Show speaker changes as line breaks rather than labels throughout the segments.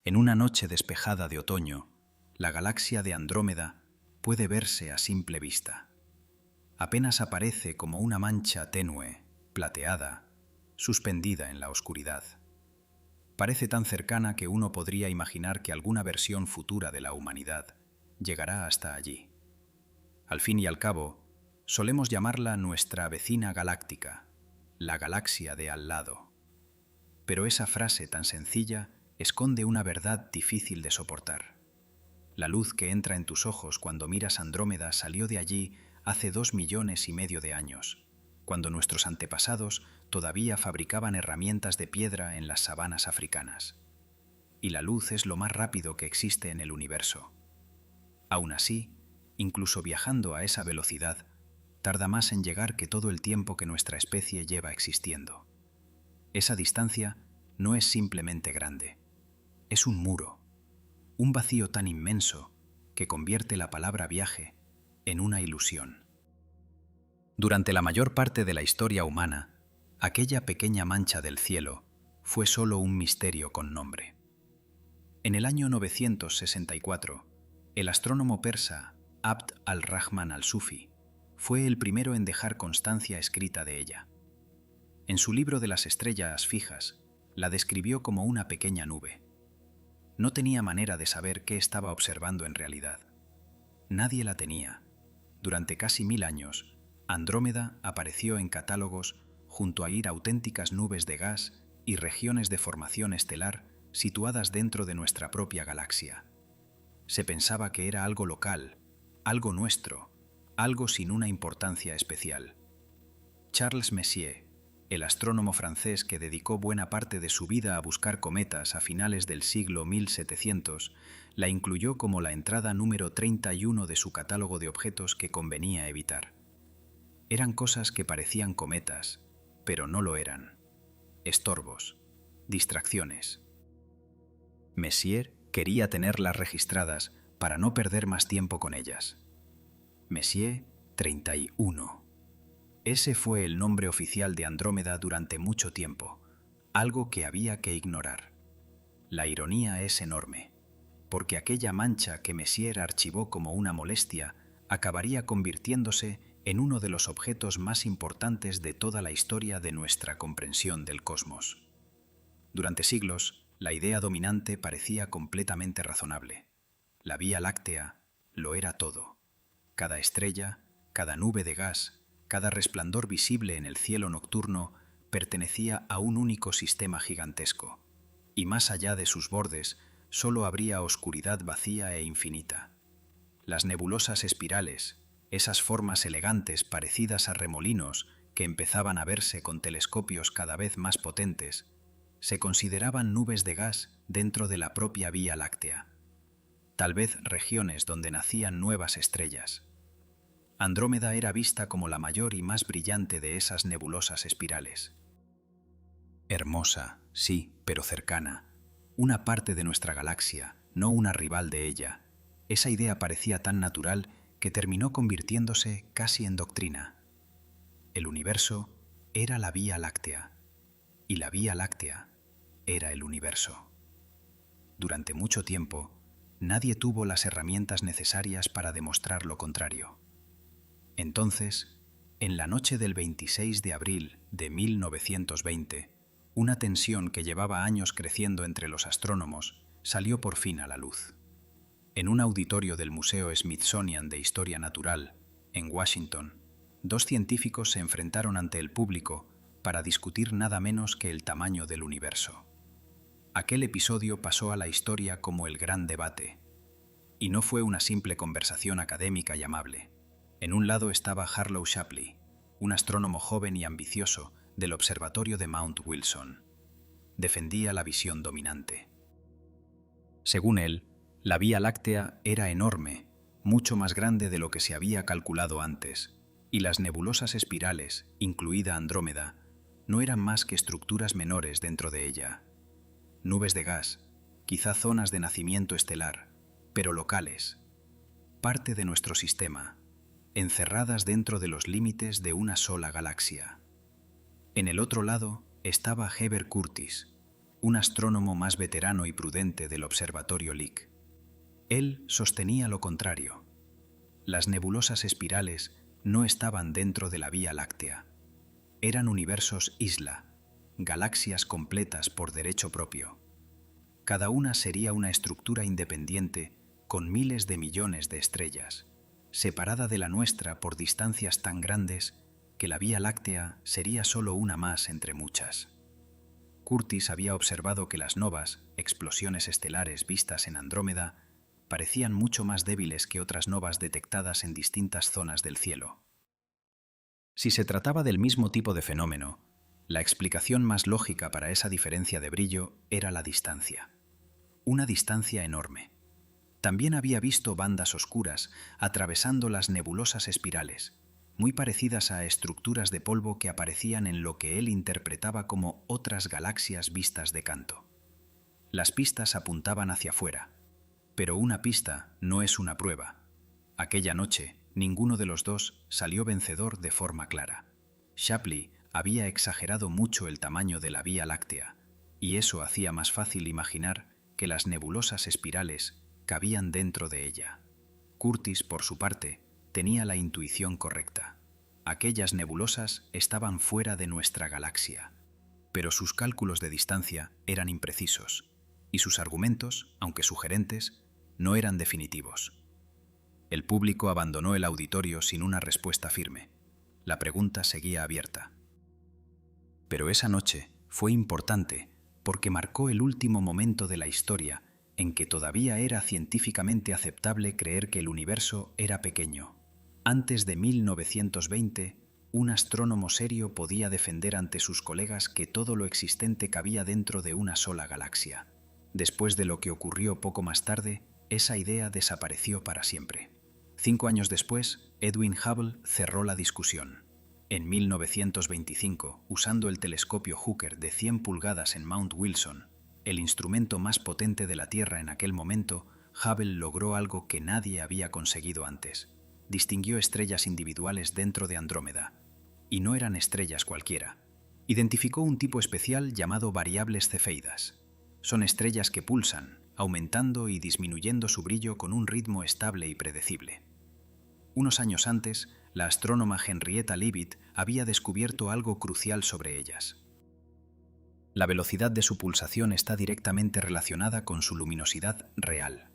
En una noche despejada de otoño, la galaxia de Andrómeda puede verse a simple vista. Apenas aparece como una mancha tenue, plateada, suspendida en la oscuridad. Parece tan cercana que uno podría imaginar que alguna versión futura de la humanidad llegará hasta allí. Al fin y al cabo, solemos llamarla nuestra vecina galáctica, la galaxia de al lado. Pero esa frase tan sencilla esconde una verdad difícil de soportar. La luz que entra en tus ojos cuando miras Andrómeda salió de allí hace 2,5 millones de años, cuando nuestros antepasados todavía fabricaban herramientas de piedra en las sabanas africanas. Y la luz es lo más rápido que existe en el universo. Aún así, incluso viajando a esa velocidad, tarda más en llegar que todo el tiempo que nuestra especie lleva existiendo. Esa distancia no es simplemente grande, es un muro, un vacío tan inmenso que convierte la palabra viaje en una ilusión. Durante la mayor parte de la historia humana, aquella pequeña mancha del cielo fue solo un misterio con nombre. En el año 964, el astrónomo persa Abd al-Rahman al-Sufi fue el primero en dejar constancia escrita de ella. En su libro de las estrellas fijas, la describió como una pequeña nube. No tenía manera de saber qué estaba observando en realidad. Nadie la tenía. Durante casi 1000 años, Andrómeda apareció en catálogos junto a auténticas nubes de gas y regiones de formación estelar situadas dentro de nuestra propia galaxia. Se pensaba que era algo local, algo nuestro, algo sin una importancia especial. Charles Messier, el astrónomo francés que dedicó buena parte de su vida a buscar cometas a finales del siglo 1700, la incluyó como la entrada número 31 de su catálogo de objetos que convenía evitar. Eran cosas que parecían cometas, pero no lo eran. Estorbos, distracciones. Messier quería tenerlas registradas para no perder más tiempo con ellas. Messier 31. Ese fue el nombre oficial de Andrómeda durante mucho tiempo, algo que había que ignorar. La ironía es enorme, porque aquella mancha que Messier archivó como una molestia acabaría convirtiéndose en uno de los objetos más importantes de toda la historia de nuestra comprensión del cosmos. Durante siglos, la idea dominante parecía completamente razonable. La Vía Láctea lo era todo. Cada estrella, cada nube de gas, cada resplandor visible en el cielo nocturno pertenecía a un único sistema gigantesco, y más allá de sus bordes solo habría oscuridad vacía e infinita. Las nebulosas espirales, esas formas elegantes parecidas a remolinos que empezaban a verse con telescopios cada vez más potentes, se consideraban nubes de gas dentro de la propia Vía Láctea. Tal vez regiones donde nacían nuevas estrellas. Andrómeda era vista como la mayor y más brillante de esas nebulosas espirales. Hermosa, sí, pero cercana. Una parte de nuestra galaxia, no una rival de ella. Esa idea parecía tan natural que terminó convirtiéndose casi en doctrina. El universo era la Vía Láctea, y la Vía Láctea era el universo. Durante mucho tiempo, nadie tuvo las herramientas necesarias para demostrar lo contrario. Entonces, en la noche del 26 de abril de 1920, una tensión que llevaba años creciendo entre los astrónomos salió por fin a la luz. En un auditorio del Museo Smithsonian de Historia Natural, en Washington, 2 científicos se enfrentaron ante el público para discutir nada menos que el tamaño del universo. Aquel episodio pasó a la historia como el gran debate, y no fue una simple conversación académica y amable. En un lado estaba Harlow Shapley, un astrónomo joven y ambicioso del observatorio de Mount Wilson. Defendía la visión dominante. Según él, la Vía Láctea era enorme, mucho más grande de lo que se había calculado antes, y las nebulosas espirales, incluida Andrómeda, no eran más que estructuras menores dentro de ella. Nubes de gas, quizá zonas de nacimiento estelar, pero locales, parte de nuestro sistema, encerradas dentro de los límites de una sola galaxia. En el otro lado estaba Heber Curtis, un astrónomo más veterano y prudente del observatorio Lick. Él sostenía lo contrario. Las nebulosas espirales no estaban dentro de la Vía Láctea. Eran universos isla, galaxias completas por derecho propio. Cada una sería una estructura independiente con miles de millones de estrellas, separada de la nuestra por distancias tan grandes que la Vía Láctea sería solo una más entre muchas. Curtis había observado que las novas, explosiones estelares vistas en Andrómeda, parecían mucho más débiles que otras novas detectadas en distintas zonas del cielo. Si se trataba del mismo tipo de fenómeno, la explicación más lógica para esa diferencia de brillo era la distancia. Una distancia enorme. También había visto bandas oscuras atravesando las nebulosas espirales, muy parecidas a estructuras de polvo que aparecían en lo que él interpretaba como otras galaxias vistas de canto. Las pistas apuntaban hacia afuera, pero una pista no es una prueba. Aquella noche, ninguno de los dos salió vencedor de forma clara. Shapley había exagerado mucho el tamaño de la Vía Láctea, y eso hacía más fácil imaginar que las nebulosas espirales cabían dentro de ella. Curtis, por su parte, tenía la intuición correcta. Aquellas nebulosas estaban fuera de nuestra galaxia, pero sus cálculos de distancia eran imprecisos, y sus argumentos, aunque sugerentes, no eran definitivos. El público abandonó el auditorio sin una respuesta firme. La pregunta seguía abierta. Pero esa noche fue importante porque marcó el último momento de la historia en que todavía era científicamente aceptable creer que el universo era pequeño. Antes de 1920, un astrónomo serio podía defender ante sus colegas que todo lo existente cabía dentro de una sola galaxia. Después de lo que ocurrió poco más tarde, esa idea desapareció para siempre. 5 años después, Edwin Hubble cerró la discusión. En 1925, usando el telescopio Hooker de 100 pulgadas en Mount Wilson, el instrumento más potente de la Tierra en aquel momento, Hubble logró algo que nadie había conseguido antes. Distinguió estrellas individuales dentro de Andrómeda. Y no eran estrellas cualquiera. Identificó un tipo especial llamado variables cefeidas. Son estrellas que pulsan, aumentando y disminuyendo su brillo con un ritmo estable y predecible. Unos años antes, la astrónoma Henrietta Leavitt había descubierto algo crucial sobre ellas. La velocidad de su pulsación está directamente relacionada con su luminosidad real.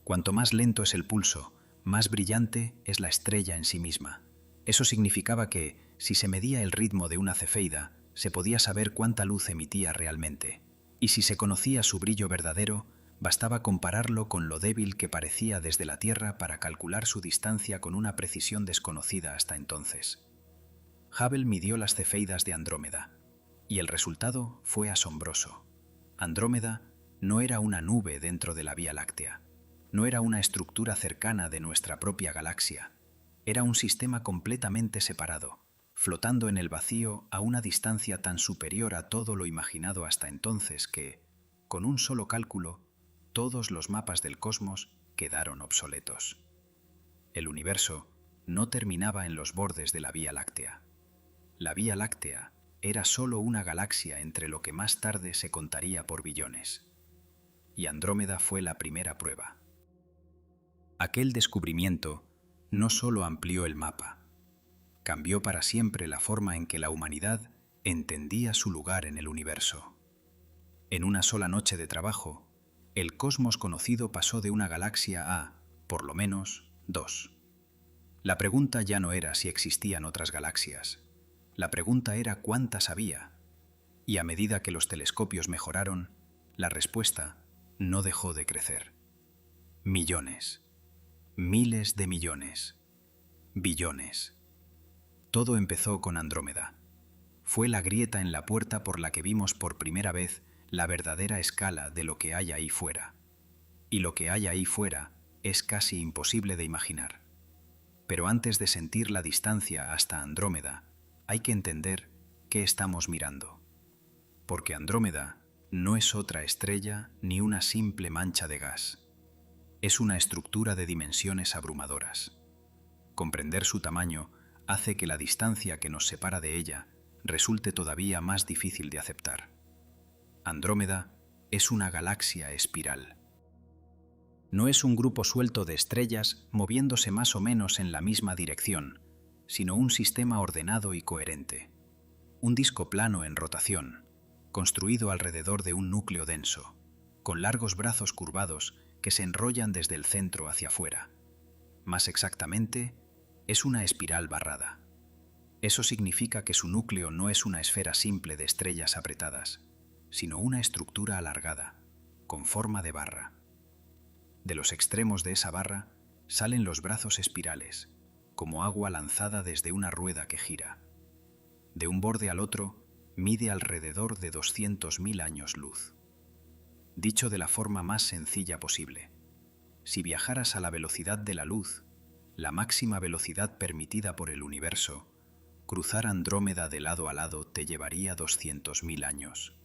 Cuanto más lento es el pulso, más brillante es la estrella en sí misma. Eso significaba que, si se medía el ritmo de una cefeida, se podía saber cuánta luz emitía realmente. Y si se conocía su brillo verdadero, bastaba compararlo con lo débil que parecía desde la Tierra para calcular su distancia con una precisión desconocida hasta entonces. Hubble midió las cefeidas de Andrómeda, y el resultado fue asombroso. Andrómeda no era una nube dentro de la Vía Láctea, no era una estructura cercana de nuestra propia galaxia, era un sistema completamente separado, flotando en el vacío a una distancia tan superior a todo lo imaginado hasta entonces que, con un solo cálculo, todos los mapas del cosmos quedaron obsoletos. El universo no terminaba en los bordes de la Vía Láctea. La Vía Láctea era solo una galaxia entre lo que más tarde se contaría por billones. Y Andrómeda fue la primera prueba. Aquel descubrimiento no solo amplió el mapa, cambió para siempre la forma en que la humanidad entendía su lugar en el universo. En una sola noche de trabajo, el cosmos conocido pasó de una galaxia a, por lo menos, 2. La pregunta ya no era si existían otras galaxias. La pregunta era cuántas había. Y a medida que los telescopios mejoraron, la respuesta no dejó de crecer. Millones. Miles de millones. Billones. Todo empezó con Andrómeda. Fue la grieta en la puerta por la que vimos por primera vez la verdadera escala de lo que hay ahí fuera. Y lo que hay ahí fuera es casi imposible de imaginar. Pero antes de sentir la distancia hasta Andrómeda, hay que entender qué estamos mirando. Porque Andrómeda no es otra estrella ni una simple mancha de gas. Es una estructura de dimensiones abrumadoras. Comprender su tamaño hace que la distancia que nos separa de ella resulte todavía más difícil de aceptar. Andrómeda es una galaxia espiral. No es un grupo suelto de estrellas moviéndose más o menos en la misma dirección, sino un sistema ordenado y coherente. Un disco plano en rotación, construido alrededor de un núcleo denso, con largos brazos curvados que se enrollan desde el centro hacia afuera. Más exactamente, es una espiral barrada. Eso significa que su núcleo no es una esfera simple de estrellas apretadas, sino una estructura alargada, con forma de barra. De los extremos de esa barra salen los brazos espirales, como agua lanzada desde una rueda que gira. De un borde al otro, mide alrededor de 200.000 años luz. Dicho de la forma más sencilla posible, si viajaras a la velocidad de la luz, la máxima velocidad permitida por el universo, cruzar Andrómeda de lado a lado te llevaría 200.000 años.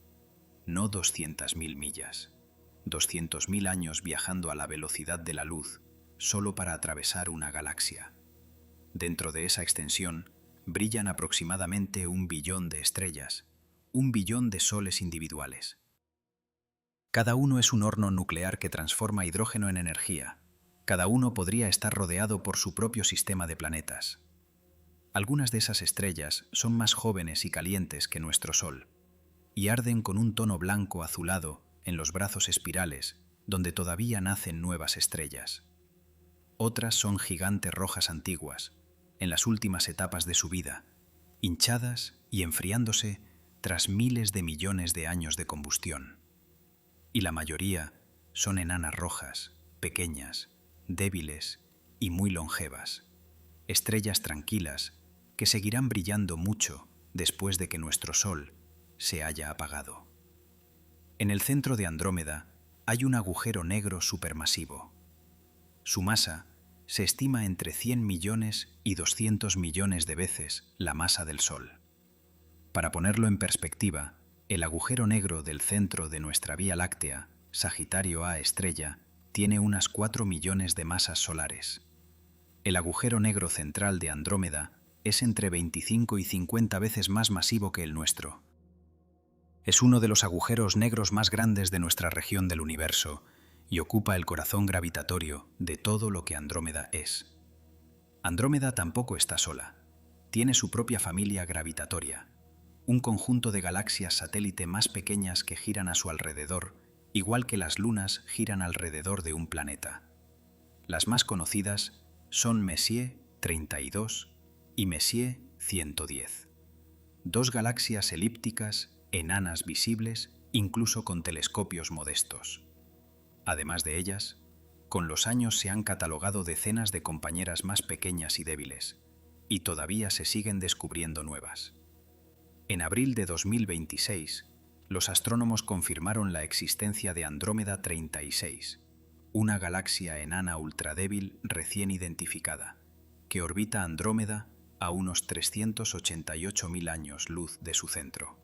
No 200.000 millas. 200.000 años viajando a la velocidad de la luz, solo para atravesar una galaxia. Dentro de esa extensión, brillan aproximadamente 1 billón de estrellas, 1 billón de soles individuales. Cada uno es un horno nuclear que transforma hidrógeno en energía. Cada uno podría estar rodeado por su propio sistema de planetas. Algunas de esas estrellas son más jóvenes y calientes que nuestro Sol, y arden con un tono blanco azulado en los brazos espirales, donde todavía nacen nuevas estrellas. Otras son gigantes rojas antiguas, en las últimas etapas de su vida, hinchadas y enfriándose tras miles de millones de años de combustión. Y la mayoría son enanas rojas, pequeñas, débiles y muy longevas, estrellas tranquilas que seguirán brillando mucho después de que nuestro Sol se haya apagado. En el centro de Andrómeda hay un agujero negro supermasivo. Su masa se estima entre 100 millones y 200 millones de veces la masa del Sol. Para ponerlo en perspectiva, el agujero negro del centro de nuestra Vía Láctea, Sagitario A estrella, tiene unas 4 millones de masas solares. El agujero negro central de Andrómeda es entre 25 y 50 veces más masivo que el nuestro. Es uno de los agujeros negros más grandes de nuestra región del universo y ocupa el corazón gravitatorio de todo lo que Andrómeda es. Andrómeda tampoco está sola. Tiene su propia familia gravitatoria, un conjunto de galaxias satélite más pequeñas que giran a su alrededor, igual que las lunas giran alrededor de un planeta. Las más conocidas son Messier 32 y Messier 110. Dos galaxias elípticas, enanas visibles, incluso con telescopios modestos. Además de ellas, con los años se han catalogado decenas de compañeras más pequeñas y débiles, y todavía se siguen descubriendo nuevas. En abril de 2026, los astrónomos confirmaron la existencia de Andrómeda 36, una galaxia enana ultradébil recién identificada, que orbita Andrómeda a unos 388.000 años luz de su centro.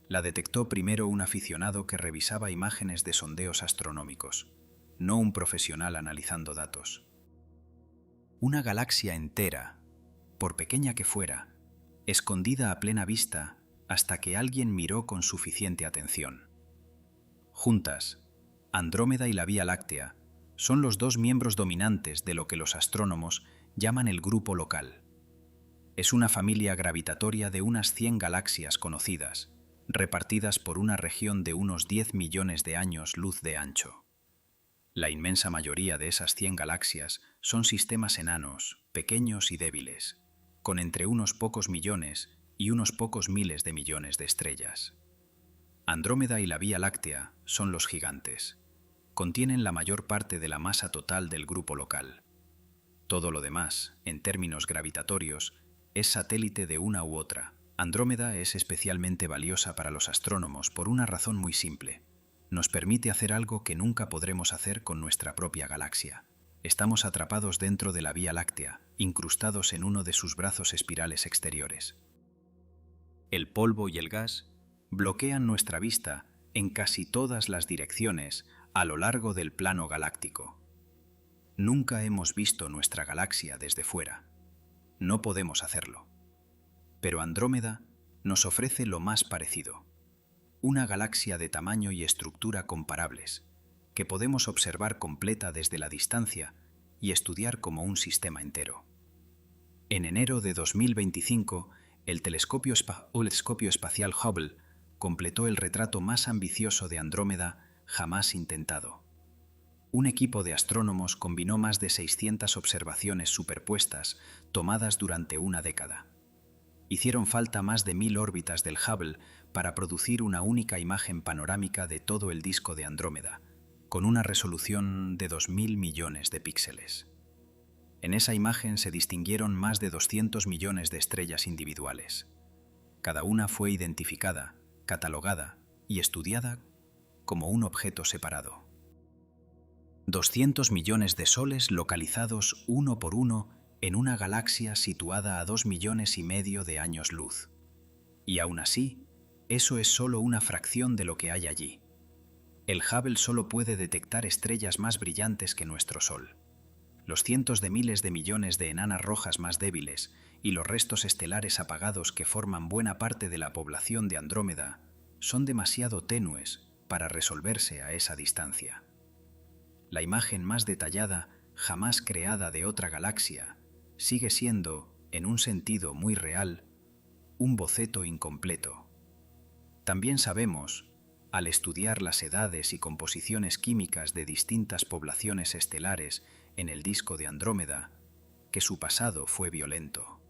La detectó primero un aficionado que revisaba imágenes de sondeos astronómicos, no un profesional analizando datos. Una galaxia entera, por pequeña que fuera, escondida a plena vista hasta que alguien miró con suficiente atención. Juntas, Andrómeda y la Vía Láctea son los dos miembros dominantes de lo que los astrónomos llaman el grupo local. Es una familia gravitatoria de unas 100 galaxias conocidas, repartidas por una región de unos 10 millones de años luz de ancho. La inmensa mayoría de esas 100 galaxias son sistemas enanos, pequeños y débiles, con entre unos pocos millones y unos pocos miles de millones de estrellas. Andrómeda y la Vía Láctea son los gigantes. Contienen la mayor parte de la masa total del grupo local. Todo lo demás, en términos gravitatorios, es satélite de una u otra. Andrómeda es especialmente valiosa para los astrónomos por una razón muy simple. Nos permite hacer algo que nunca podremos hacer con nuestra propia galaxia. Estamos atrapados dentro de la Vía Láctea, incrustados en uno de sus brazos espirales exteriores. El polvo y el gas bloquean nuestra vista en casi todas las direcciones a lo largo del plano galáctico. Nunca hemos visto nuestra galaxia desde fuera. No podemos hacerlo. Pero Andrómeda nos ofrece lo más parecido. una galaxia de tamaño y estructura comparables, que podemos observar completa desde la distancia y estudiar como un sistema entero. En enero de 2025, el telescopio espacial Hubble completó el retrato más ambicioso de Andrómeda jamás intentado. Un equipo de astrónomos combinó más de 600 observaciones superpuestas tomadas durante una década. Hicieron falta más de 1000 órbitas del Hubble para producir una única imagen panorámica de todo el disco de Andrómeda, con una resolución de 2000 millones de píxeles. En esa imagen se distinguieron más de 200 millones de estrellas individuales. Cada una fue identificada, catalogada y estudiada como un objeto separado. 200 millones de soles localizados uno por uno en una galaxia situada a 2,5 millones de años luz. Y aún así, eso es solo una fracción de lo que hay allí. El Hubble solo puede detectar estrellas más brillantes que nuestro Sol. Los cientos de miles de millones de enanas rojas más débiles y los restos estelares apagados que forman buena parte de la población de Andrómeda son demasiado tenues para resolverse a esa distancia. La imagen más detallada jamás creada de otra galaxia sigue siendo, en un sentido muy real, un boceto incompleto. También sabemos, al estudiar las edades y composiciones químicas de distintas poblaciones estelares en el disco de Andrómeda, que su pasado fue violento.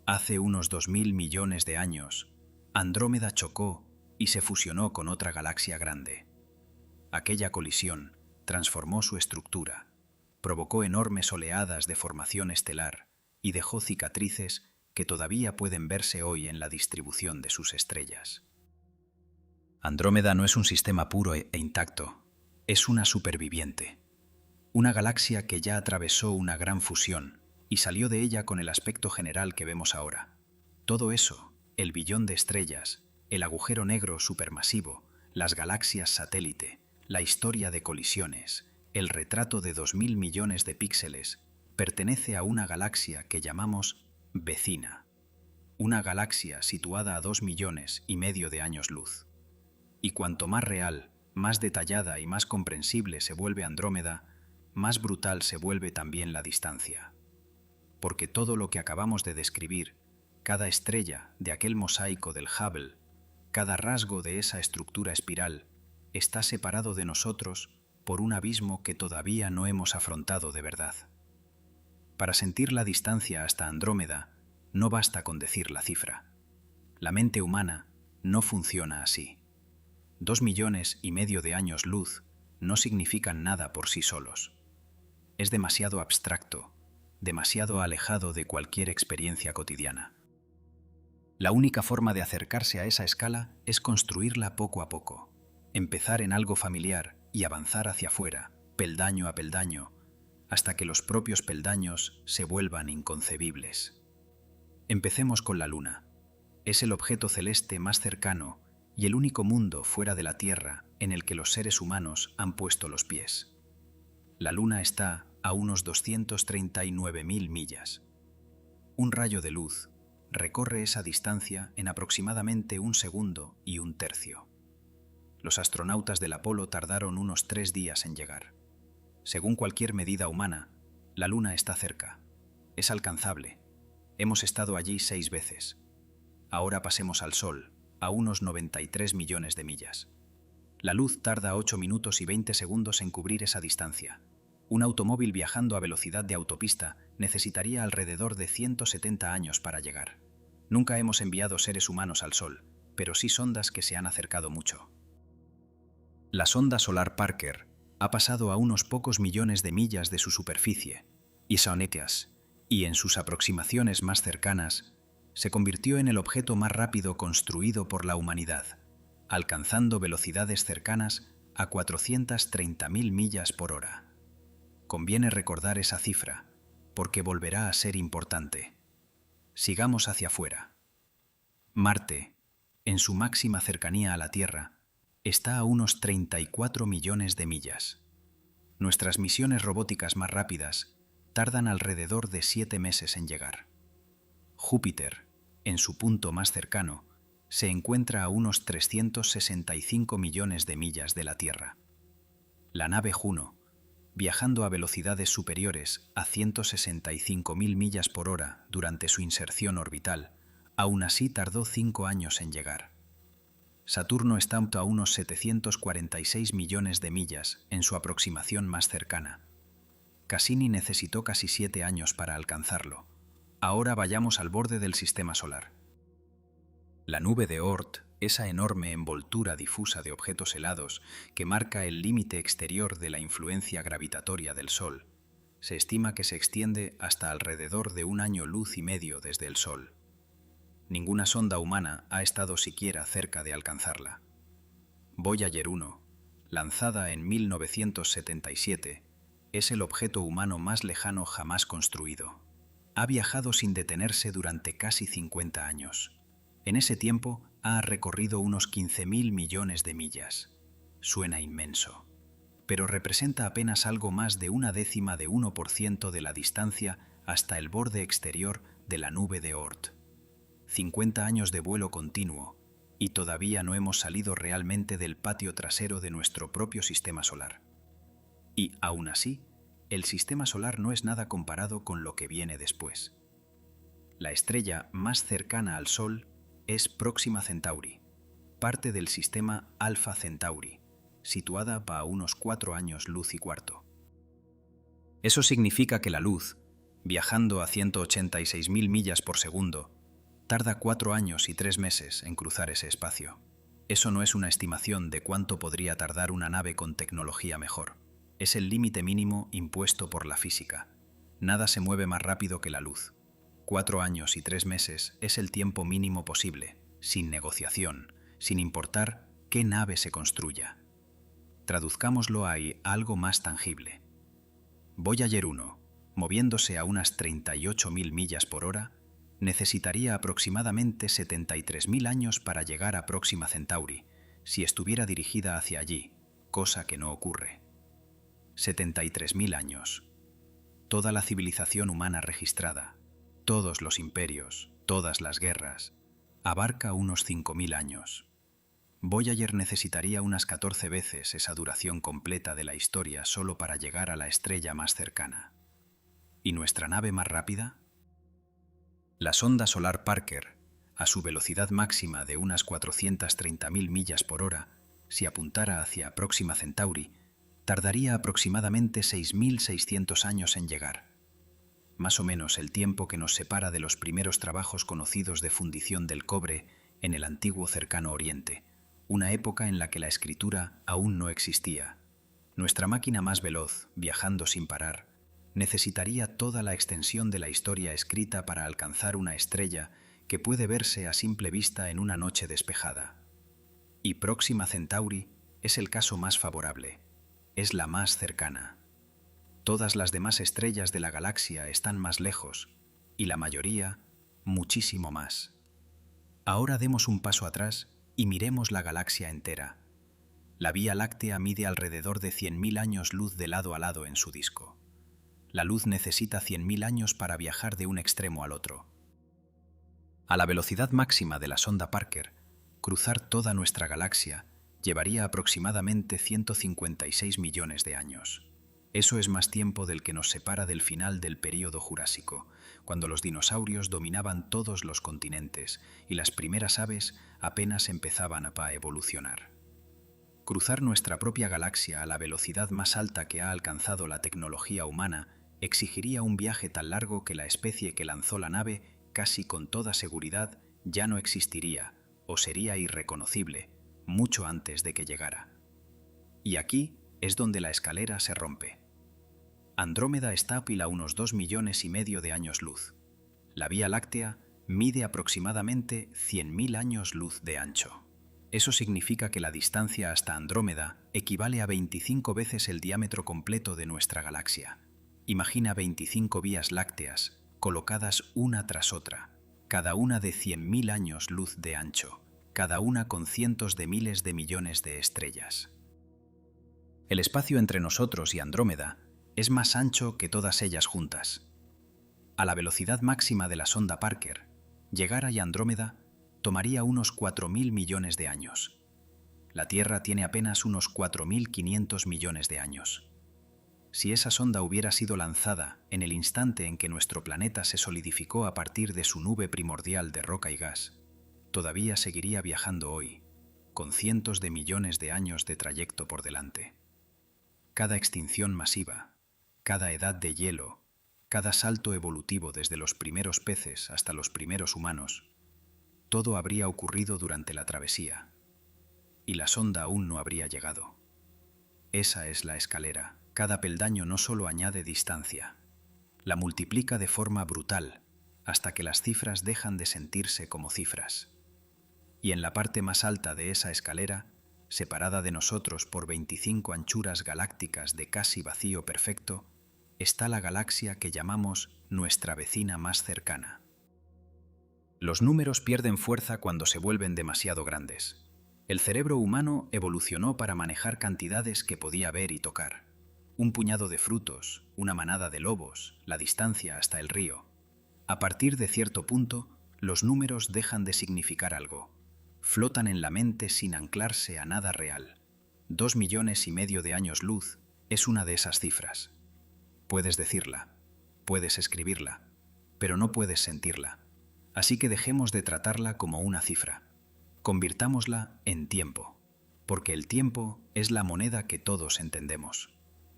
Hace unos 2000 millones de años, Andrómeda chocó y se fusionó con otra galaxia grande. Aquella colisión transformó su estructura, provocó enormes oleadas de formación estelar y dejó cicatrices que todavía pueden verse hoy en la distribución de sus estrellas. Andrómeda no es un sistema puro e intacto, es una superviviente. Una galaxia que ya atravesó una gran fusión y salió de ella con el aspecto general que vemos ahora. Todo eso, el billón de estrellas, el agujero negro supermasivo, las galaxias satélite, la historia de colisiones, el retrato de 2000 millones de píxeles, pertenece a una galaxia que llamamos vecina. Una galaxia situada a 2,5 millones de años luz. Y cuanto más real, más detallada y más comprensible se vuelve Andrómeda, más brutal se vuelve también la distancia. Porque todo lo que acabamos de describir, cada estrella de aquel mosaico del Hubble, cada rasgo de esa estructura espiral, está separado de nosotros por un abismo que todavía no hemos afrontado de verdad. Para sentir la distancia hasta Andrómeda, no basta con decir la cifra. La mente humana no funciona así. 2,5 millones de años luz no significan nada por sí solos. Es demasiado abstracto, demasiado alejado de cualquier experiencia cotidiana. La única forma de acercarse a esa escala es construirla poco a poco, empezar en algo familiar y avanzar hacia afuera, peldaño a peldaño, hasta que los propios peldaños se vuelvan inconcebibles. Empecemos con la Luna. Es el objeto celeste más cercano y el único mundo fuera de la Tierra en el que los seres humanos han puesto los pies. La Luna está a unos 239.000 millas. Un rayo de luz recorre esa distancia en aproximadamente 1 segundo y 1/3. Los astronautas del Apolo tardaron unos 3 días en llegar. Según cualquier medida humana, la Luna está cerca. Es alcanzable. Hemos estado allí 6 veces. Ahora pasemos al Sol, a unos 93 millones de millas. La luz tarda 8 minutos y 20 segundos en cubrir esa distancia. Un automóvil viajando a velocidad de autopista necesitaría alrededor de 170 años para llegar. Nunca hemos enviado seres humanos al Sol, pero sí sondas que se han acercado mucho. La sonda solar Parker ha pasado a unos pocos millones de millas de su superficie, y en sus aproximaciones más cercanas, se convirtió en el objeto más rápido construido por la humanidad, alcanzando velocidades cercanas a 430.000 millas por hora. Conviene recordar esa cifra, porque volverá a ser importante. Sigamos hacia afuera. Marte, en su máxima cercanía a la Tierra, está a unos 34 millones de millas. Nuestras misiones robóticas más rápidas tardan alrededor de 7 meses en llegar. Júpiter, en su punto más cercano, se encuentra a unos 365 millones de millas de la Tierra. La nave Juno, viajando a velocidades superiores a 165.000 millas por hora durante su inserción orbital, aún así tardó 5 años en llegar. Saturno está a unos 746 millones de millas en su aproximación más cercana. Cassini necesitó casi 7 años para alcanzarlo. Ahora vayamos al borde del sistema solar. La nube de Oort, esa enorme envoltura difusa de objetos helados que marca el límite exterior de la influencia gravitatoria del Sol, se estima que se extiende hasta alrededor de 1 año luz y medio desde el Sol. Ninguna sonda humana ha estado siquiera cerca de alcanzarla. Voyager 1, lanzada en 1977, es el objeto humano más lejano jamás construido. Ha viajado sin detenerse durante casi 50 años. En ese tiempo ha recorrido unos 15.000 millones de millas. Suena inmenso, pero representa apenas algo más de 0,1% de la distancia hasta el borde exterior de la nube de Oort. 50 años de vuelo continuo, y todavía no hemos salido realmente del patio trasero de nuestro propio sistema solar. Y, aún así, el sistema solar no es nada comparado con lo que viene después. La estrella más cercana al Sol es Próxima Centauri, parte del sistema Alpha Centauri, situada a unos 4 años luz y cuarto. Eso significa que la luz, viajando a 186.000 millas por segundo, tarda 4 años y 3 meses en cruzar ese espacio. Eso no es una estimación de cuánto podría tardar una nave con tecnología mejor. Es el límite mínimo impuesto por la física. Nada se mueve más rápido que la luz. 4 años y 3 meses es el tiempo mínimo posible, sin negociación, sin importar qué nave se construya. Traduzcámoslo a algo más tangible. Voyager 1, moviéndose a unas 38.000 millas por hora, necesitaría aproximadamente 73.000 años para llegar a Próxima Centauri, si estuviera dirigida hacia allí, cosa que no ocurre. 73.000 años. Toda la civilización humana registrada, todos los imperios, todas las guerras, abarca unos 5.000 años. Voyager necesitaría unas 14 veces esa duración completa de la historia solo para llegar a la estrella más cercana. ¿Y nuestra nave más rápida? La sonda solar Parker, a su velocidad máxima de unas 430.000 millas por hora, si apuntara hacia Próxima Centauri, tardaría aproximadamente 6.600 años en llegar. Más o menos el tiempo que nos separa de los primeros trabajos conocidos de fundición del cobre en el antiguo Cercano Oriente, una época en la que la escritura aún no existía. Nuestra máquina más veloz, viajando sin parar, necesitaría toda la extensión de la historia escrita para alcanzar una estrella que puede verse a simple vista en una noche despejada. Y Próxima Centauri es el caso más favorable, es la más cercana. Todas las demás estrellas de la galaxia están más lejos, y la mayoría, muchísimo más. Ahora demos un paso atrás y miremos la galaxia entera. La Vía Láctea mide alrededor de 100.000 años luz de lado a lado en su disco. La luz necesita 100.000 años para viajar de un extremo al otro. A la velocidad máxima de la sonda Parker, cruzar toda nuestra galaxia llevaría aproximadamente 156 millones de años. Eso es más tiempo del que nos separa del final del período Jurásico, cuando los dinosaurios dominaban todos los continentes y las primeras aves apenas empezaban a evolucionar. Cruzar nuestra propia galaxia a la velocidad más alta que ha alcanzado la tecnología humana exigiría un viaje tan largo que la especie que lanzó la nave casi con toda seguridad ya no existiría o sería irreconocible mucho antes de que llegara. Y aquí es donde la escalera se rompe. Andrómeda está a unos 2,5 millones de años luz. La Vía Láctea mide aproximadamente 100.000 años luz de ancho. Eso significa que la distancia hasta Andrómeda equivale a 25 veces el diámetro completo de nuestra galaxia. Imagina 25 vías lácteas colocadas una tras otra, cada una de 100.000 años luz de ancho, cada una con cientos de miles de millones de estrellas. El espacio entre nosotros y Andrómeda es más ancho que todas ellas juntas. A la velocidad máxima de la sonda Parker, llegar a Andrómeda tomaría unos 4.000 millones de años. La Tierra tiene apenas unos 4.500 millones de años. Si esa sonda hubiera sido lanzada en el instante en que nuestro planeta se solidificó a partir de su nube primordial de roca y gas, todavía seguiría viajando hoy, con cientos de millones de años de trayecto por delante. Cada extinción masiva, cada edad de hielo, cada salto evolutivo desde los primeros peces hasta los primeros humanos, todo habría ocurrido durante la travesía, y la sonda aún no habría llegado. Esa es la escalera. Cada peldaño no solo añade distancia, la multiplica de forma brutal hasta que las cifras dejan de sentirse como cifras. Y en la parte más alta de esa escalera, separada de nosotros por 25 anchuras galácticas de casi vacío perfecto, está la galaxia que llamamos nuestra vecina más cercana. Los números pierden fuerza cuando se vuelven demasiado grandes. El cerebro humano evolucionó para manejar cantidades que podía ver y tocar. Un puñado de frutos, una manada de lobos, la distancia hasta el río. A partir de cierto punto, los números dejan de significar algo. Flotan en la mente sin anclarse a nada real. 2,5 millones de años luz es una de esas cifras. Puedes decirla, puedes escribirla, pero no puedes sentirla. Así que dejemos de tratarla como una cifra. Convirtámosla en tiempo, porque el tiempo es la moneda que todos entendemos.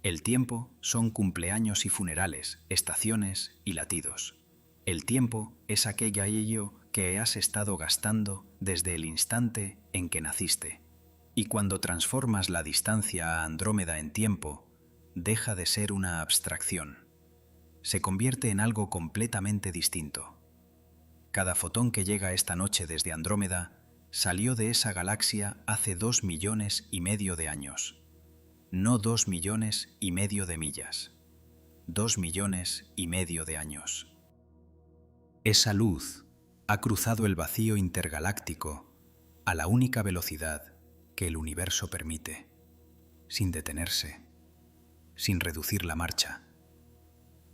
El tiempo son cumpleaños y funerales, estaciones y latidos. El tiempo es aquello que has estado gastando desde el instante en que naciste. Y cuando transformas la distancia a Andrómeda en tiempo, deja de ser una abstracción. Se convierte en algo completamente distinto. Cada fotón que llega esta noche desde Andrómeda salió de esa galaxia hace 2,5 millones de años. No 2,5 millones de millas. 2,5 millones de años. Esa luz ha cruzado el vacío intergaláctico a la única velocidad que el universo permite, sin detenerse, sin reducir la marcha,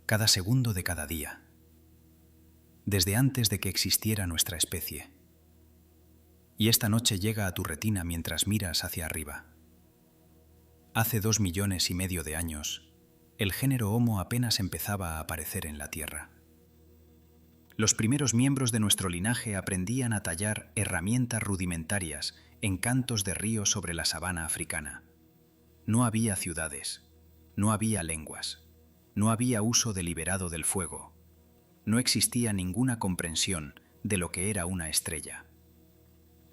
cada segundo de cada día, desde antes de que existiera nuestra especie. Y esta noche llega a tu retina mientras miras hacia arriba. Hace 2,5 millones de años, el género Homo apenas empezaba a aparecer en la Tierra. Los primeros miembros de nuestro linaje aprendían a tallar herramientas rudimentarias en cantos de río sobre la sabana africana. No había ciudades, no había lenguas, no había uso deliberado del fuego. No existía ninguna comprensión de lo que era una estrella.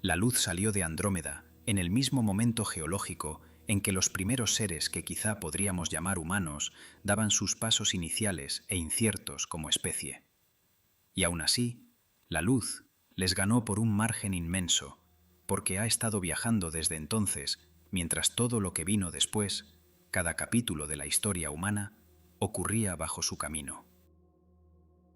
La luz salió de Andrómeda en el mismo momento geológico en que los primeros seres que quizá podríamos llamar humanos daban sus pasos iniciales e inciertos como especie. Y aún así, la luz les ganó por un margen inmenso, porque ha estado viajando desde entonces, mientras todo lo que vino después, cada capítulo de la historia humana, ocurría bajo su camino.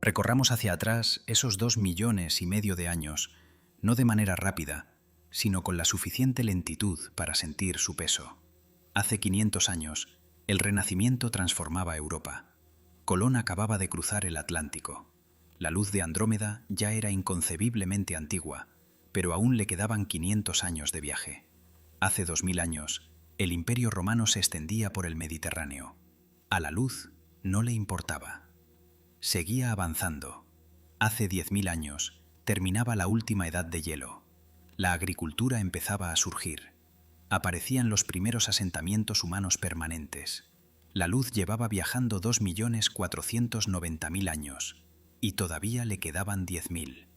Recorramos hacia atrás esos 2,5 millones de años, no de manera rápida, sino con la suficiente lentitud para sentir su peso. Hace 500 años, el Renacimiento transformaba Europa. Colón acababa de cruzar el Atlántico. La luz de Andrómeda ya era inconcebiblemente antigua, pero aún le quedaban 500 años de viaje. Hace 2,000 años, el Imperio Romano se extendía por el Mediterráneo. A la luz no le importaba. Seguía avanzando. Hace 10,000 años, terminaba la última edad de hielo. La agricultura empezaba a surgir. Aparecían los primeros asentamientos humanos permanentes. La luz llevaba viajando 2,490,000 años, y todavía le quedaban 10,000.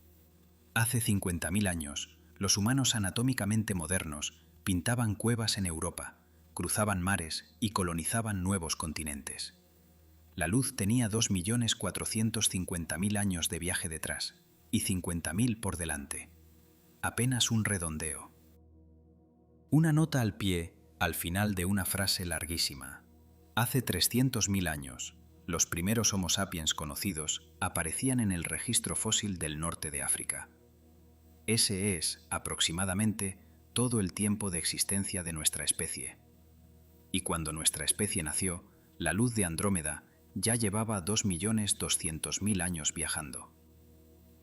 Hace 50,000 años, los humanos anatómicamente modernos pintaban cuevas en Europa, cruzaban mares y colonizaban nuevos continentes. La luz tenía 2,450,000 años de viaje detrás, y 50,000 por delante. Apenas un redondeo. Una nota al pie, al final de una frase larguísima. Hace 300,000 años, los primeros Homo sapiens conocidos aparecían en el registro fósil del norte de África. Ese es, aproximadamente, todo el tiempo de existencia de nuestra especie. Y cuando nuestra especie nació, la luz de Andrómeda ya llevaba 2,200,000 años viajando.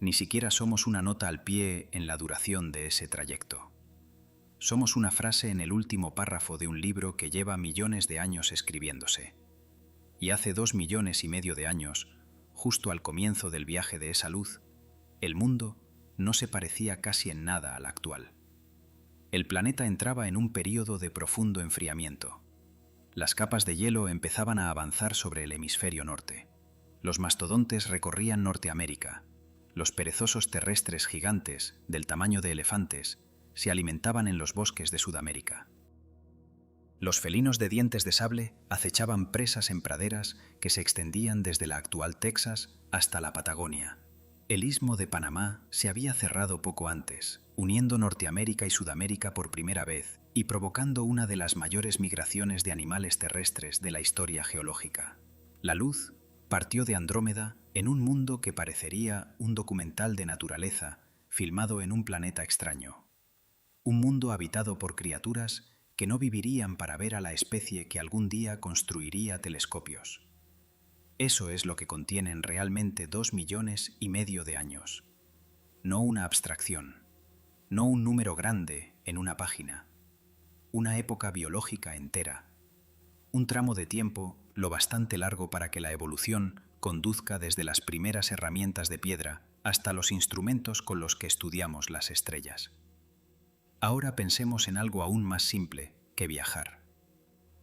Ni siquiera somos una nota al pie en la duración de ese trayecto. Somos una frase en el último párrafo de un libro que lleva millones de años escribiéndose. Y hace 2,5 millones de años, justo al comienzo del viaje de esa luz, el mundo no se parecía casi en nada al actual. El planeta entraba en un período de profundo enfriamiento. Las capas de hielo empezaban a avanzar sobre el hemisferio norte. Los mastodontes recorrían Norteamérica. Los perezosos terrestres gigantes, del tamaño de elefantes, se alimentaban en los bosques de Sudamérica. Los felinos de dientes de sable acechaban presas en praderas que se extendían desde la actual Texas hasta la Patagonia. El istmo de Panamá se había cerrado poco antes, uniendo Norteamérica y Sudamérica por primera vez y provocando una de las mayores migraciones de animales terrestres de la historia geológica. La luz partió de Andrómeda en un mundo que parecería un documental de naturaleza filmado en un planeta extraño. Un mundo habitado por criaturas que no vivirían para ver a la especie que algún día construiría telescopios. Eso es lo que contienen realmente 2,5 millones de años. No una abstracción, no un número grande en una página. Una época biológica entera. Un tramo de tiempo lo bastante largo para que la evolución conduzca desde las primeras herramientas de piedra hasta los instrumentos con los que estudiamos las estrellas. Ahora pensemos en algo aún más simple que viajar.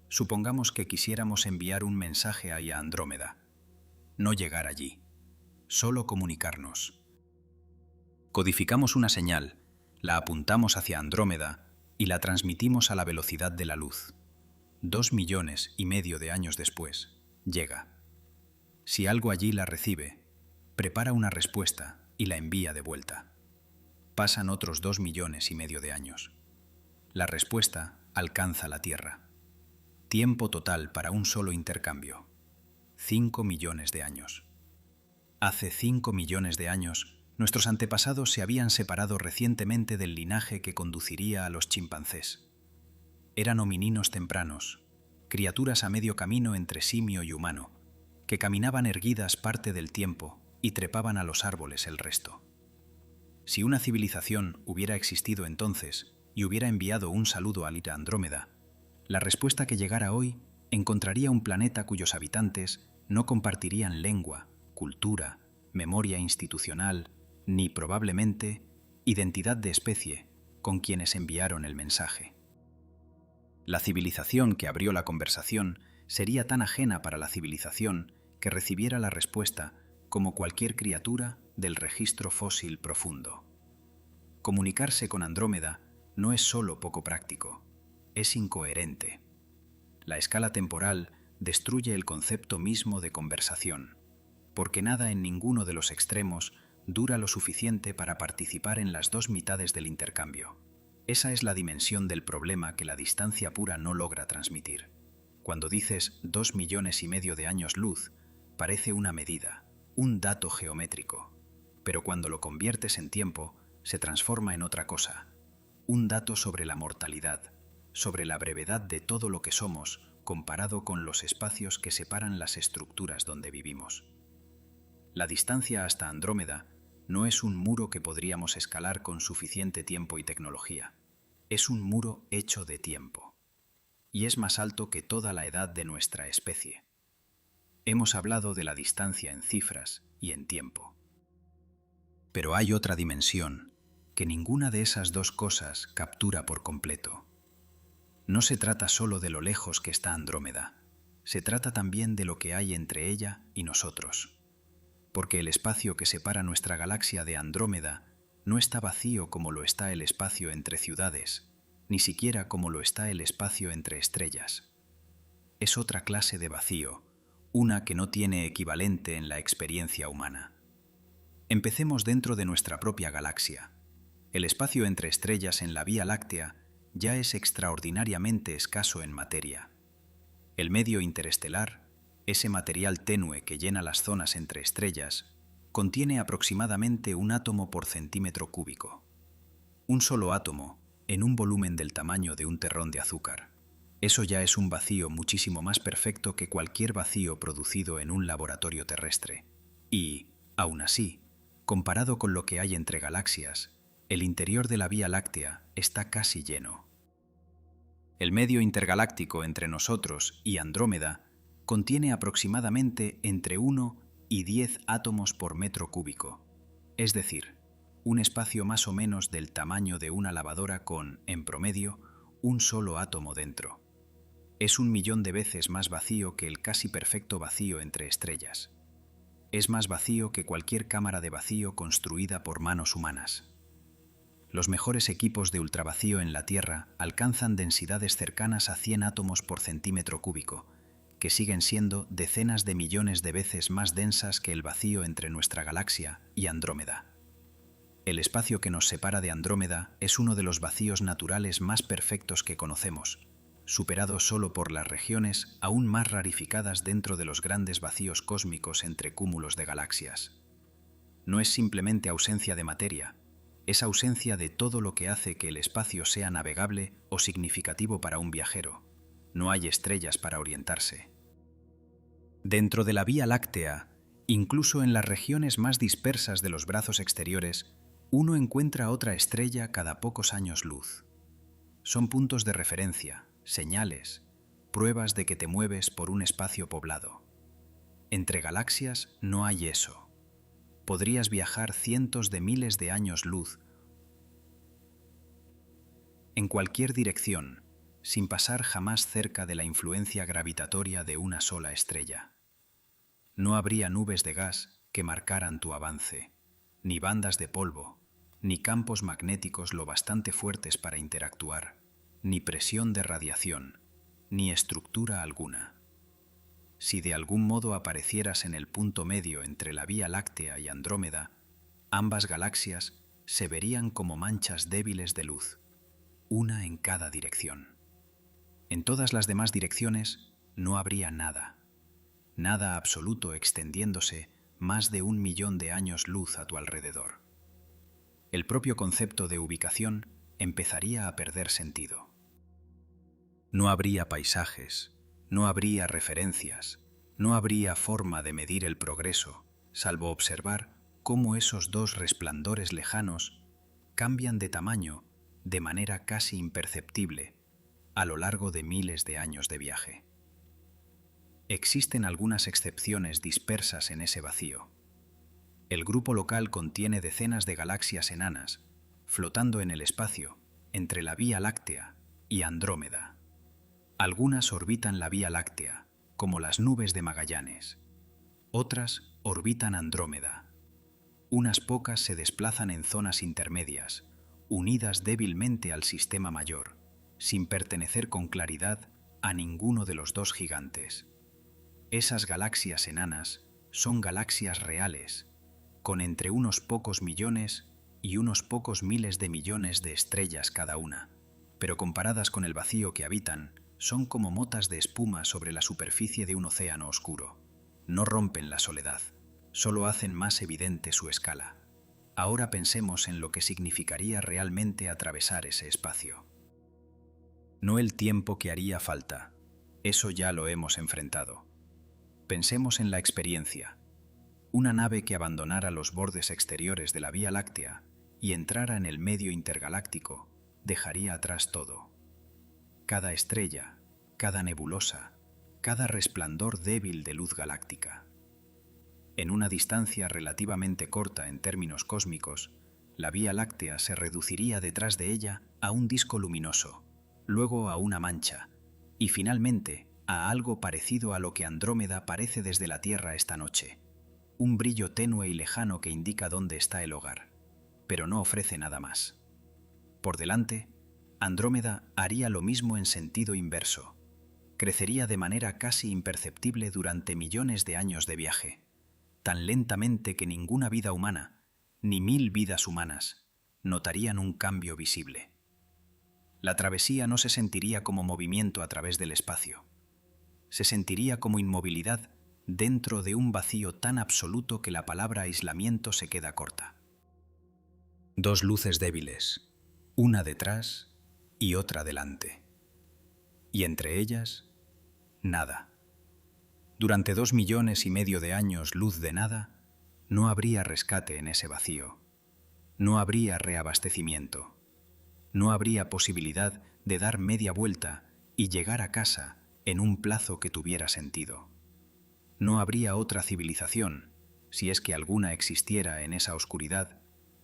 Supongamos que quisiéramos enviar un mensaje hacia Andrómeda. No llegar allí, solo comunicarnos. Codificamos una señal, la apuntamos hacia Andrómeda y la transmitimos a la velocidad de la luz. 2,5 millones de años después, llega. Si algo allí la recibe, prepara una respuesta y la envía de vuelta. Pasan otros 2,5 millones de años. La respuesta alcanza la Tierra. Tiempo total para un solo intercambio. 5 millones de años. Hace 5 millones de años, nuestros antepasados se habían separado recientemente del linaje que conduciría a los chimpancés. Eran homininos tempranos, criaturas a medio camino entre simio y humano, que caminaban erguidas parte del tiempo y trepaban a los árboles el resto. Si una civilización hubiera existido entonces y hubiera enviado un saludo a Andrómeda, la respuesta que llegara hoy encontraría un planeta cuyos habitantes no compartirían lengua, cultura, memoria institucional, ni, probablemente, identidad de especie con quienes enviaron el mensaje. La civilización que abrió la conversación sería tan ajena para la civilización que recibiera la respuesta como cualquier criatura del registro fósil profundo. Comunicarse con Andrómeda no es solo poco práctico, es incoherente. La escala temporal destruye el concepto mismo de conversación, porque nada en ninguno de los extremos dura lo suficiente para participar en las dos mitades del intercambio. Esa es la dimensión del problema que la distancia pura no logra transmitir. Cuando dices 2,5 millones de años luz, parece una medida, un dato geométrico, pero cuando lo conviertes en tiempo, se transforma en otra cosa, un dato sobre la mortalidad, sobre la brevedad de todo lo que somos comparado con los espacios que separan las estructuras donde vivimos. La distancia hasta Andrómeda no es un muro que podríamos escalar con suficiente tiempo y tecnología. Es un muro hecho de tiempo. Y es más alto que toda la edad de nuestra especie. Hemos hablado de la distancia en cifras y en tiempo. Pero hay otra dimensión que ninguna de esas dos cosas captura por completo. No se trata solo de lo lejos que está Andrómeda, se trata también de lo que hay entre ella y nosotros. Porque el espacio que separa nuestra galaxia de Andrómeda no está vacío como lo está el espacio entre ciudades, ni siquiera como lo está el espacio entre estrellas. Es otra clase de vacío, una que no tiene equivalente en la experiencia humana. Empecemos dentro de nuestra propia galaxia. El espacio entre estrellas en la Vía Láctea ya es extraordinariamente escaso en materia. El medio interestelar, ese material tenue que llena las zonas entre estrellas, contiene aproximadamente un átomo por centímetro cúbico. Un solo átomo en un volumen del tamaño de un terrón de azúcar. Eso ya es un vacío muchísimo más perfecto que cualquier vacío producido en un laboratorio terrestre. Y, aún así, Comparado con lo que hay entre galaxias, el interior de la Vía Láctea está casi lleno. El medio intergaláctico entre nosotros y Andrómeda contiene aproximadamente entre 1 y 10 átomos por metro cúbico, es decir, un espacio más o menos del tamaño de una lavadora con, en promedio, un solo átomo dentro. Es 1.000.000 de veces más vacío que el casi perfecto vacío entre estrellas. Es más vacío que cualquier cámara de vacío construida por manos humanas. Los mejores equipos de ultravacío en la Tierra alcanzan densidades cercanas a 100 átomos por centímetro cúbico, que siguen siendo decenas de millones de veces más densas que el vacío entre nuestra galaxia y Andrómeda. El espacio que nos separa de Andrómeda es uno de los vacíos naturales más perfectos que conocemos, superado solo por las regiones aún más rarificadas dentro de los grandes vacíos cósmicos entre cúmulos de galaxias. No es simplemente ausencia de materia, es ausencia de todo lo que hace que el espacio sea navegable o significativo para un viajero. No hay estrellas para orientarse. Dentro de la Vía Láctea, incluso en las regiones más dispersas de los brazos exteriores, uno encuentra otra estrella cada pocos años luz. Son puntos de referencia, señales, pruebas de que te mueves por un espacio poblado. Entre galaxias no hay eso. Podrías viajar cientos de miles de años luz en cualquier dirección, sin pasar jamás cerca de la influencia gravitatoria de una sola estrella. No habría nubes de gas que marcaran tu avance, ni bandas de polvo, ni campos magnéticos lo bastante fuertes para interactuar, ni presión de radiación, ni estructura alguna. Si de algún modo aparecieras en el punto medio entre la Vía Láctea y Andrómeda, ambas galaxias se verían como manchas débiles de luz, una en cada dirección. En todas las demás direcciones no habría nada, nada absoluto extendiéndose más de 1.000.000 de años luz a tu alrededor. El propio concepto de ubicación empezaría a perder sentido. No habría paisajes, no habría referencias, no habría forma de medir el progreso, salvo observar cómo esos dos resplandores lejanos cambian de tamaño de manera casi imperceptible a lo largo de miles de años de viaje. Existen algunas excepciones dispersas en ese vacío. El grupo local contiene decenas de galaxias enanas, flotando en el espacio entre la Vía Láctea y Andrómeda. Algunas orbitan la Vía Láctea, como las nubes de Magallanes. Otras orbitan Andrómeda. Unas pocas se desplazan en zonas intermedias, unidas débilmente al sistema mayor, sin pertenecer con claridad a ninguno de los dos gigantes. Esas galaxias enanas son galaxias reales, con entre unos pocos millones y unos pocos miles de millones de estrellas cada una, pero comparadas con el vacío que habitan, son como motas de espuma sobre la superficie de un océano oscuro. No rompen la soledad, solo hacen más evidente su escala. Ahora pensemos en lo que significaría realmente atravesar ese espacio. No el tiempo que haría falta, eso ya lo hemos enfrentado. Pensemos en la experiencia. Una nave que abandonara los bordes exteriores de la Vía Láctea y entrara en el medio intergaláctico dejaría atrás todo. Cada estrella, cada nebulosa, cada resplandor débil de luz galáctica. En una distancia relativamente corta en términos cósmicos, la Vía Láctea se reduciría detrás de ella a un disco luminoso, luego a una mancha, y finalmente a algo parecido a lo que Andrómeda parece desde la Tierra esta noche, un brillo tenue y lejano que indica dónde está el hogar, pero no ofrece nada más. Por delante, Andrómeda haría lo mismo en sentido inverso. Crecería de manera casi imperceptible durante millones de años de viaje, tan lentamente que ninguna vida humana, ni 1.000 vidas humanas, notarían un cambio visible. La travesía no se sentiría como movimiento a través del espacio. Se sentiría como inmovilidad dentro de un vacío tan absoluto que la palabra aislamiento se queda corta. Dos luces débiles, una detrás y otra delante. Y entre ellas, nada. Durante 2,5 millones de años luz de nada, no habría rescate en ese vacío, no habría reabastecimiento, no habría posibilidad de dar media vuelta y llegar a casa en un plazo que tuviera sentido. No habría otra civilización, si es que alguna existiera en esa oscuridad,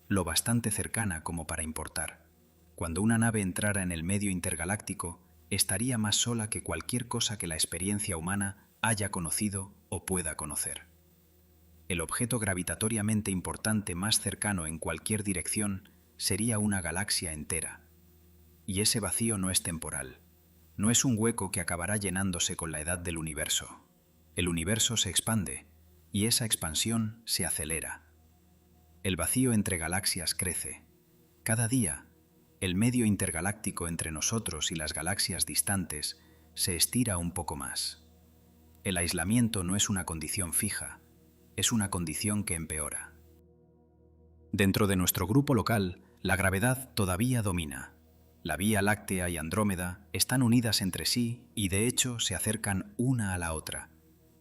lo bastante cercana como para importar. Cuando una nave entrara en el medio intergaláctico, estaría más sola que cualquier cosa que la experiencia humana haya conocido o pueda conocer. El objeto gravitatoriamente importante más cercano en cualquier dirección sería una galaxia entera. Y ese vacío no es temporal, no es un hueco que acabará llenándose con la edad del universo. El universo se expande y esa expansión se acelera. El vacío entre galaxias crece. Cada día, el medio intergaláctico entre nosotros y las galaxias distantes se estira un poco más. El aislamiento no es una condición fija, es una condición que empeora. Dentro de nuestro grupo local, la gravedad todavía domina. La Vía Láctea y Andrómeda están unidas entre sí y de hecho se acercan una a la otra,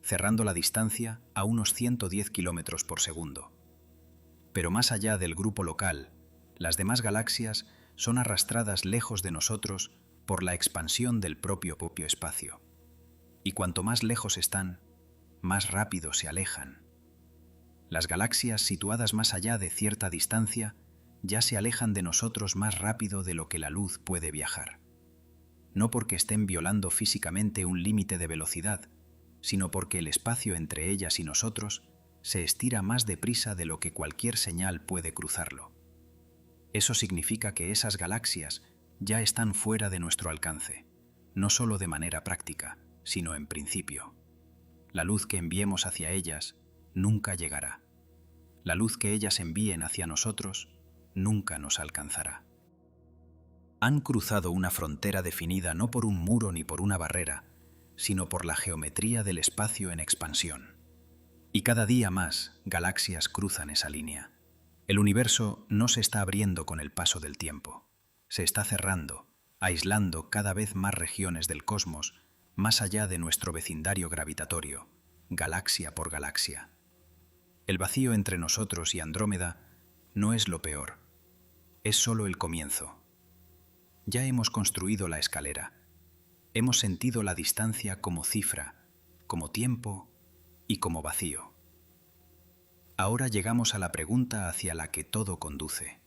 cerrando la distancia a unos 110 kilómetros por segundo. Pero más allá del grupo local, las demás galaxias son arrastradas lejos de nosotros por la expansión del propio espacio. Y cuanto más lejos están, más rápido se alejan. Las galaxias situadas más allá de cierta distancia ya se alejan de nosotros más rápido de lo que la luz puede viajar. No porque estén violando físicamente un límite de velocidad, sino porque el espacio entre ellas y nosotros se estira más deprisa de lo que cualquier señal puede cruzarlo. Eso significa que esas galaxias ya están fuera de nuestro alcance, no solo de manera práctica, sino en principio. La luz que enviemos hacia ellas nunca llegará. La luz que ellas envíen hacia nosotros nunca nos alcanzará. Han cruzado una frontera definida no por un muro ni por una barrera, sino por la geometría del espacio en expansión. Y cada día más galaxias cruzan esa línea. El universo no se está abriendo con el paso del tiempo. Se está cerrando, aislando cada vez más regiones del cosmos, más allá de nuestro vecindario gravitatorio, galaxia por galaxia. El vacío entre nosotros y Andrómeda no es lo peor, es solo el comienzo. Ya hemos construido la escalera, hemos sentido la distancia como cifra, como tiempo y como vacío. Ahora llegamos a la pregunta hacia la que todo conduce.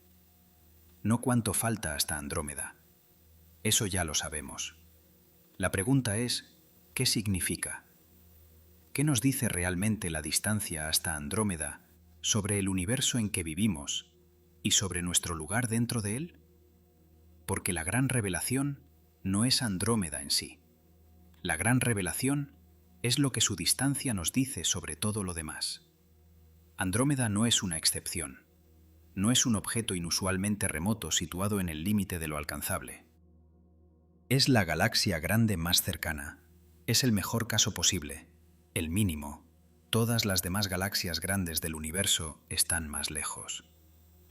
No cuánto falta hasta Andrómeda, eso ya lo sabemos. La pregunta es, ¿qué significa? ¿Qué nos dice realmente la distancia hasta Andrómeda sobre el universo en que vivimos y sobre nuestro lugar dentro de él? Porque la gran revelación no es Andrómeda en sí. La gran revelación es lo que su distancia nos dice sobre todo lo demás. Andrómeda no es una excepción. No es un objeto inusualmente remoto situado en el límite de lo alcanzable. Es la galaxia grande más cercana. Es el mejor caso posible, el mínimo. Todas las demás galaxias grandes del universo están más lejos.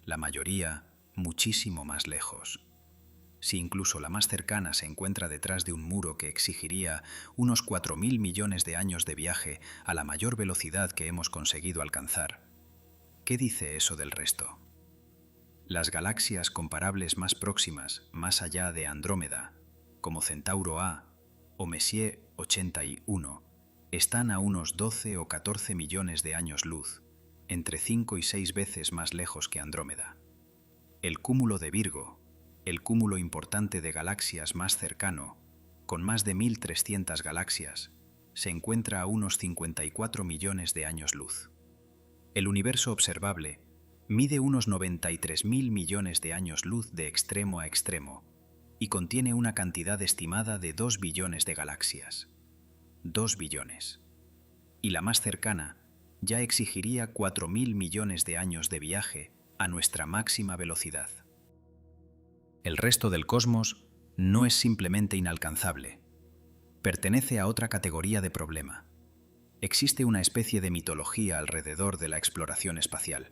La mayoría, muchísimo más lejos. Si incluso la más cercana se encuentra detrás de un muro que exigiría unos 4.000 millones de años de viaje a la mayor velocidad que hemos conseguido alcanzar, ¿qué dice eso del resto? Las galaxias comparables más próximas, más allá de Andrómeda, como Centauro A o Messier 81, están a unos 12 o 14 millones de años luz, entre 5 y 6 veces más lejos que Andrómeda. El cúmulo de Virgo, el cúmulo importante de galaxias más cercano, con más de 1.300 galaxias, se encuentra a unos 54 millones de años luz. El universo observable mide unos 93.000 millones de años luz de extremo a extremo y contiene una cantidad estimada de 2 billones de galaxias. 2 billones. Y la más cercana ya exigiría 4.000 millones de años de viaje a nuestra máxima velocidad. El resto del cosmos no es simplemente inalcanzable. Pertenece a otra categoría de problema. Existe una especie de mitología alrededor de la exploración espacial.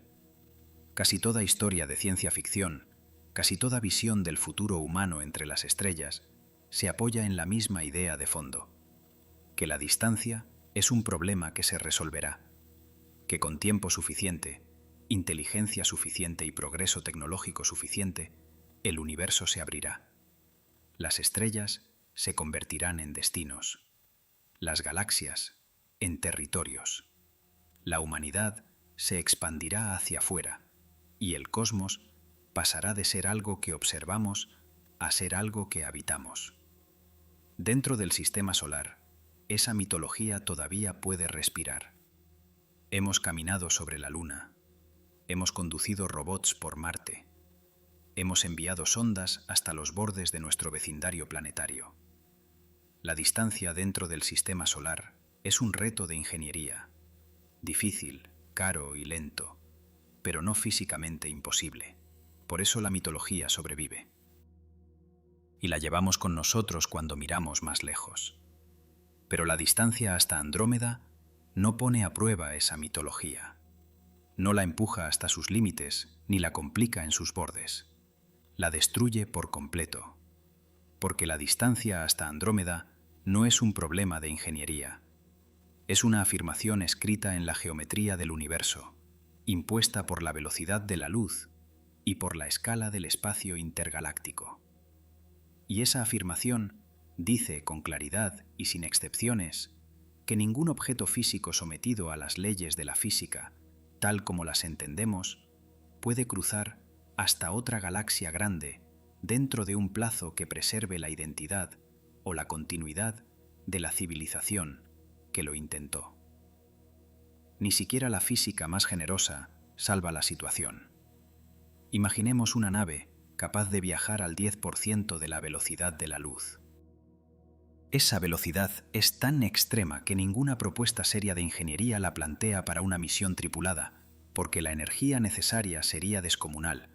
Casi toda historia de ciencia ficción, casi toda visión del futuro humano entre las estrellas, se apoya en la misma idea de fondo, que la distancia es un problema que se resolverá. que con tiempo suficiente, inteligencia suficiente y progreso tecnológico suficiente, el universo se abrirá. Las estrellas se convertirán en destinos, las galaxias en territorios. La humanidad se expandirá hacia afuera y el cosmos pasará de ser algo que observamos a ser algo que habitamos. Dentro del sistema solar, esa mitología todavía puede respirar. Hemos caminado sobre la Luna, hemos conducido robots por Marte, hemos enviado sondas hasta los bordes de nuestro vecindario planetario. La distancia dentro del sistema solar es un reto de ingeniería, difícil, caro y lento, pero no físicamente imposible. Por eso la mitología sobrevive. Y la llevamos con nosotros cuando miramos más lejos. Pero la distancia hasta Andrómeda no pone a prueba esa mitología. No la empuja hasta sus límites ni la complica en sus bordes. La destruye por completo. Porque la distancia hasta Andrómeda no es un problema de ingeniería. Es una afirmación escrita en la geometría del universo, impuesta por la velocidad de la luz y por la escala del espacio intergaláctico. Y esa afirmación dice con claridad y sin excepciones que ningún objeto físico sometido a las leyes de la física, tal como las entendemos, puede cruzar hasta otra galaxia grande dentro de un plazo que preserve la identidad o la continuidad de la civilización que lo intentó. Ni siquiera la física más generosa salva la situación. Imaginemos una nave capaz de viajar al 10% de la velocidad de la luz. Esa velocidad es tan extrema que ninguna propuesta seria de ingeniería la plantea para una misión tripulada, porque la energía necesaria sería descomunal,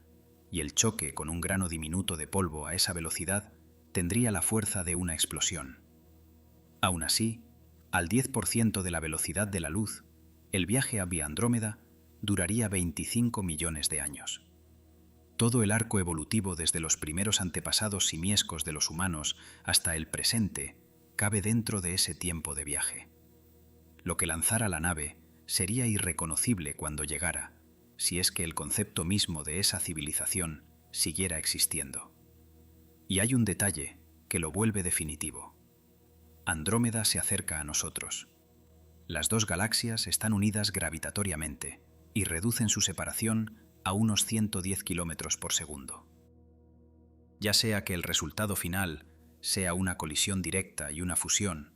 y el choque con un grano diminuto de polvo a esa velocidad tendría la fuerza de una explosión. Aún así, al 10% de la velocidad de la luz, el viaje a Vía Andrómeda duraría 25 millones de años. Todo el arco evolutivo desde los primeros antepasados simiescos de los humanos hasta el presente cabe dentro de ese tiempo de viaje. Lo que lanzara la nave sería irreconocible cuando llegara, si es que el concepto mismo de esa civilización siguiera existiendo. Y hay un detalle que lo vuelve definitivo. Andrómeda se acerca a nosotros. Las dos galaxias están unidas gravitatoriamente y reducen su separación a unos 110 kilómetros por segundo. Ya sea que el resultado final sea una colisión directa y una fusión,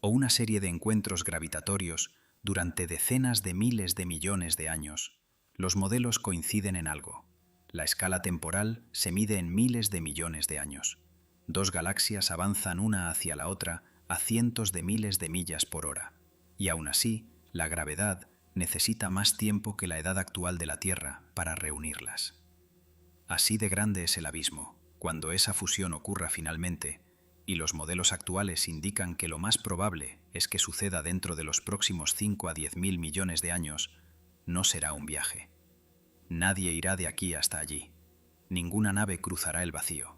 o una serie de encuentros gravitatorios durante decenas de miles de millones de años, los modelos coinciden en algo. La escala temporal se mide en miles de millones de años. Dos galaxias avanzan una hacia la otra a cientos de miles de millas por hora, y aún así, la gravedad necesita más tiempo que la edad actual de la Tierra para reunirlas. Así de grande es el abismo, cuando esa fusión ocurra finalmente, y los modelos actuales indican que lo más probable es que suceda dentro de los próximos 5 a 10.000 millones de años, no será un viaje. Nadie irá de aquí hasta allí. Ninguna nave cruzará el vacío.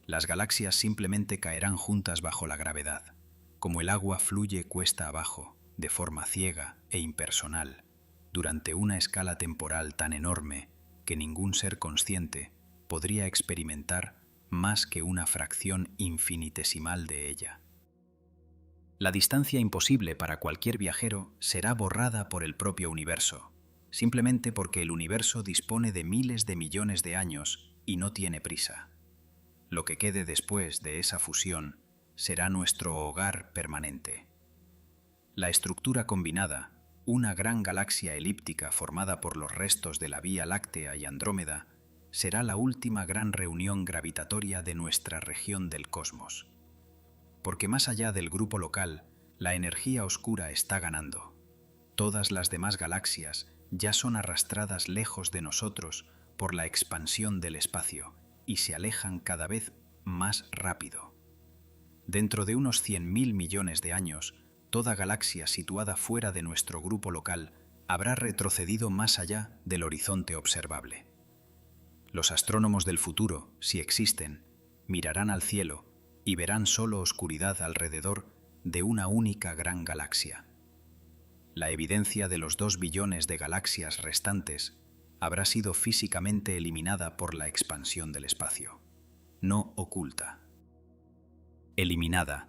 Las galaxias simplemente caerán juntas bajo la gravedad, como el agua fluye cuesta abajo, de forma ciega e impersonal, durante una escala temporal tan enorme que ningún ser consciente podría experimentar más que una fracción infinitesimal de ella. La distancia imposible para cualquier viajero será borrada por el propio universo, simplemente porque el universo dispone de miles de millones de años y no tiene prisa. Lo que quede después de esa fusión será nuestro hogar permanente. La estructura combinada, una gran galaxia elíptica formada por los restos de la Vía Láctea y Andrómeda, será la última gran reunión gravitatoria de nuestra región del cosmos. Porque más allá del grupo local, la energía oscura está ganando. Todas las demás galaxias ya son arrastradas lejos de nosotros por la expansión del espacio y se alejan cada vez más rápido. Dentro de unos 100.000 millones de años, toda galaxia situada fuera de nuestro grupo local habrá retrocedido más allá del horizonte observable. Los astrónomos del futuro, si existen, mirarán al cielo y verán solo oscuridad alrededor de una única gran galaxia. La evidencia de los 2 billones de galaxias restantes habrá sido físicamente eliminada por la expansión del espacio, no oculta. Eliminada,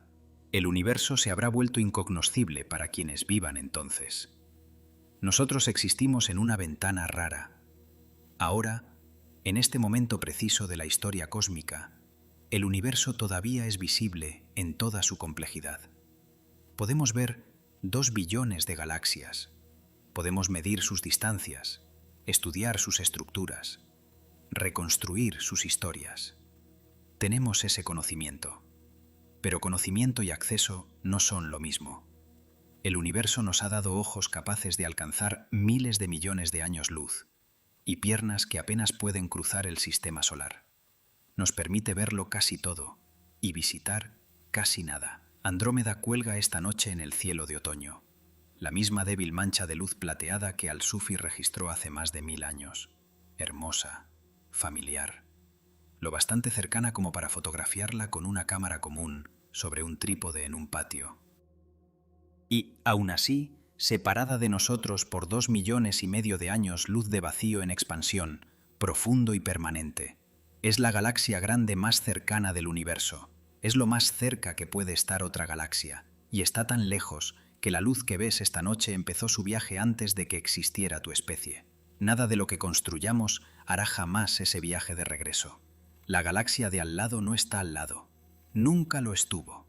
el universo se habrá vuelto incognoscible para quienes vivan entonces. Nosotros existimos en una ventana rara. Ahora, en este momento preciso de la historia cósmica, el universo todavía es visible en toda su complejidad. Podemos ver 2 billones de galaxias. Podemos medir sus distancias, estudiar sus estructuras, reconstruir sus historias. Tenemos ese conocimiento. Pero conocimiento y acceso no son lo mismo. El universo nos ha dado ojos capaces de alcanzar miles de millones de años luz y piernas que apenas pueden cruzar el sistema solar. Nos permite verlo casi todo y visitar casi nada. Andrómeda cuelga esta noche en el cielo de otoño, la misma débil mancha de luz plateada que Al-Sufi registró hace más de 1000 años. Hermosa, familiar, lo bastante cercana como para fotografiarla con una cámara común sobre un trípode en un patio. Y, aún así, separada de nosotros por 2,5 millones de años luz de vacío en expansión, profundo y permanente, es la galaxia grande más cercana del universo. Es lo más cerca que puede estar otra galaxia, y está tan lejos que la luz que ves esta noche empezó su viaje antes de que existiera tu especie. Nada de lo que construyamos hará jamás ese viaje de regreso. La galaxia de al lado no está al lado. Nunca lo estuvo.